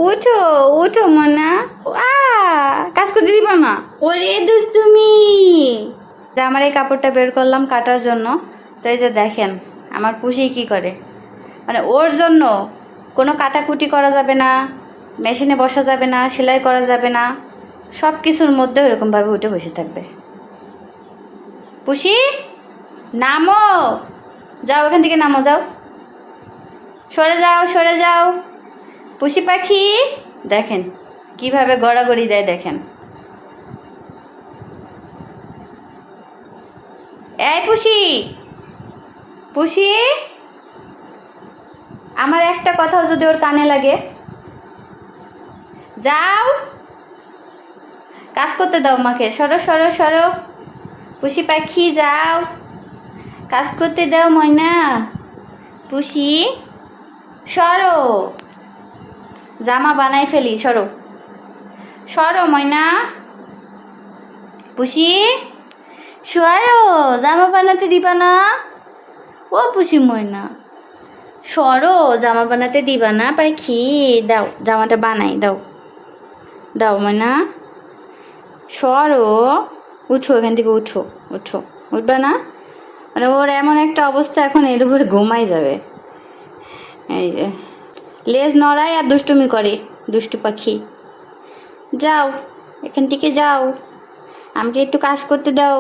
উঠো উঠো মনা। আ কাজ করতে দিবা না? ওরে দুষ্টুমি। আমার এই কাপড়টা বের করলাম কাটার জন্য। তো এই যে দেখেন আমার পুষি কি করে, মানে ওর জন্য কোনো কাটাকুটি করা যাবে না, মেশিনে বসা যাবে না, সেলাই করা যাবে না, সব কিছুর মধ্যে এরকমভাবে উঠে বসে থাকবে। পুষি নামো, যাও এখান থেকে নামো, যাও, সরে যাও সরে যাও। পুষি পাখি দেখেন কিভাবে গড়াগড়ি দেয়, দেখেন। এই পুষি, পুষি, আমার একটা কথাও যদি ওর কানে লাগে, যাও কাজ করতে দাও মাকে। সরো সরো সরো, পুষি পাখি যাও কাজ করতে দাও ময়না। পুষি সরো, জামা বানাই ফেলি, সরো সরো ময়না। পুষি সরো, জামা বানাতে দিবা না? ও পুষি ময়না সরো, জামা বানাতে দিবা না পাখি? দাও জামাটা বানাই দাও, দাও ময়না সরো। উঠো এখান থেকে, উঠো উঠো, উঠবে না? মানে ওর এমন একটা অবস্থা, এখন এর উপরে ঘুমাই যাবে। এই যে লেজ নড়ায় আর দুষ্টুমি করে, দুষ্টু পাখি। যাও এখান থেকে যাও, আমাকে একটু কাজ করতে দাও,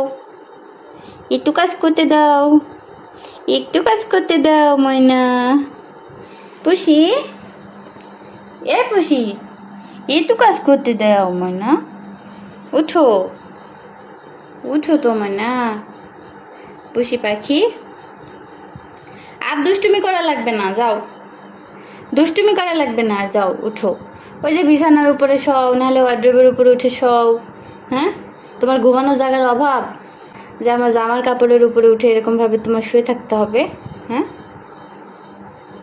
একটু কাজ করতে দাও, একটু কাজ করতে দাও ময়না। পুষি, এ পুষি, একটু কাজ করতে দাও ময়না। উঠো উঠো তো ময়না। পুষি পাখি আর দুষ্টুমি করা লাগবে না, যাও দুষ্টুমি করা লাগবে না আর, যাও উঠো। ওই যে বিছানার উপরে শও, নাহলে ওয়ার্ড্রোবের উপরে উঠে শও। হ্যাঁ, তোমার ঘুমানোর জায়গার অভাব যে আমার জামার কাপড়ের উপরে উঠে এরকমভাবে তোমার শুয়ে থাকতে হবে? হ্যাঁ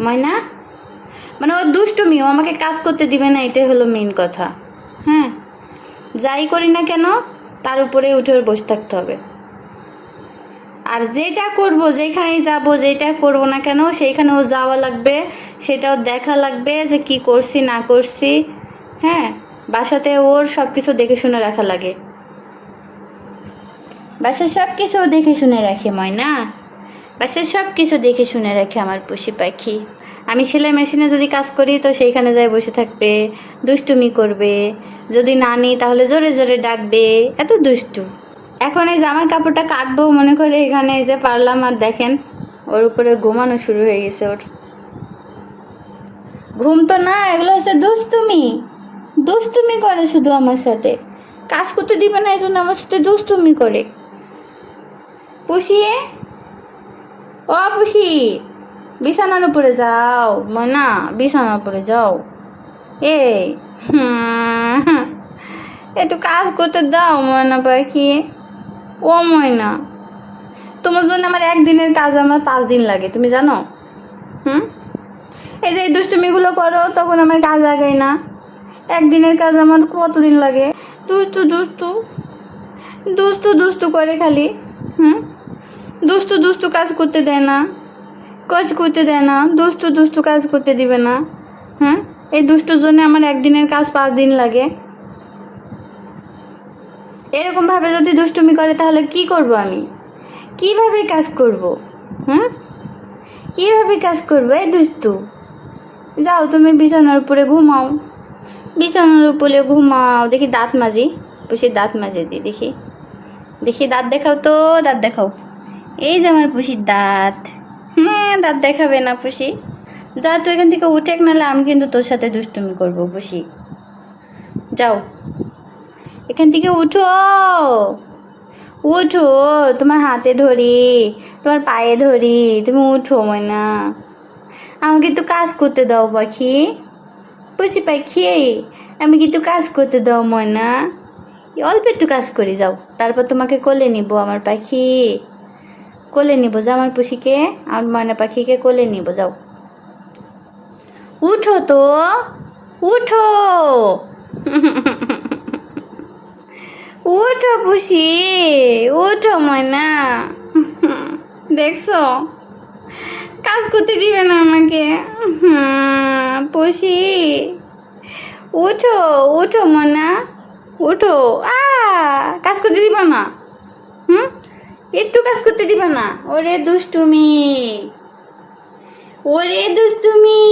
ময়না, মানে ওর দুষ্টুমি, ও আমাকে কাজ করতে দিবে না, এটাই হলো মেইন কথা। হ্যাঁ, যাই করি না কেন তার উপরে উঠে ওর বসে থাকতে হবে। আর যেটা করব, যেখানেই যাব, যেটা করব না কেন সেইখানেও যাওয়া লাগবে, সেটাও দেখা লাগবে যে কি করছি না করছি। হ্যাঁ, বাসাতে ওর সব কিছু দেখে শুনে রাখা লাগে, বাসার সব কিছু দেখে শুনে রাখে ময়না, বাসার সব কিছু দেখে শুনে রাখে আমার পুষি পাখি। আমি সেলাই মেশিনে যদি কাজ করি তো সেইখানে যাই বসে থাকবে, দুষ্টুমি করবে, যদি না নিই তাহলে জোরে জোরে ডাকবে, এত দুষ্টু। এখন এই জামার কাপড়টা কাটবো মনে করে এখানে এই যে পারলাম, আর দেখেন ওর উপরে ঘুমানো শুরু হয়ে গেছে। ওর ঘুম তো না, এগুলো হচ্ছে দুষ্টুমি, দুষ্টুমি করে শুধু আমার সাথে, কাজ করতে দিবে না এই জন্য আমার সাথে দুষ্টুমি করে। পুষি, ও পুষি, বিছানার উপরে যাও ময়না, বিছানার উপরে যাও। এই একটু কাজ করতে দাও ময়না পাখি। ও ময়না, তোমার জন্য আমার একদিনের কাজ আমার 5 দিন লাগে, তুমি জানো? এই যে এই দুষ্টুমিগুলো করো তখন আমার কাজ আগাই না, একদিনের কাজ আমার কতদিন লাগে। দুষ্টু দুষ্টু দুষ্টু দুষ্টু করে খালি। দুষ্টু দুষ্টু কাজ করতে দেয় না, কাজ করতে দেয় না, দুষ্টু দুষ্টু কাজ করতে দিবে না। এই দুষ্টুর জন্য আমার একদিনের কাজ 5 দিন লাগে। এরকম ভাবে যদি দুষ্টুমি করে তাহলে কি করব আমি? কিভাবে কাজ করব? কিভাবে কাজ করবো? এই দুষ্টু, যাও তুমি বিছানার উপরে ঘুমাও, বিছানার উপরে ঘুমাও। দেখি দাঁত মাজি, পুষির দাঁত মাজে দিই, দেখি দেখি দাঁত দেখাও তো, দাঁত দেখাও। এই যে আমার পুষির দাঁত। দাঁত দেখাবে না পুষি? যা তুই এখান থেকে উঠে, নাহলে আমি কিন্তু তোর সাথে দুষ্টুমি করবো পুষি। যাও এখান থেকে উঠো, উঠো, তোমার হাতে ধরি, তোমার পায়ে ধরি, তুমি উঠো ময়না, আমাকে একটু কাজ করতে দাও পাখি, পুষি পাখি, আমি কিন্তু কাজ করতে দাও ময়না, অল্প একটু কাজ করি, যাও তারপর তোমাকে কোলে নিব আমার পাখি, কোলে নিব, যাও আমার পুষিকে, আমার ময়না পাখিকে কোলে নিব, যাও উঠো তো, উঠো উঠো পুষি, উঠো ময়না। দেখছো কাজ করতে দিবে না আমাকে। পুষি উঠো উঠো মনা উঠো। কাজ করতে দিবা না? হুম, একটু কাজ করতে দিবা না? ওরে দুষ্টুমি, ওরে দুষ্টুমি।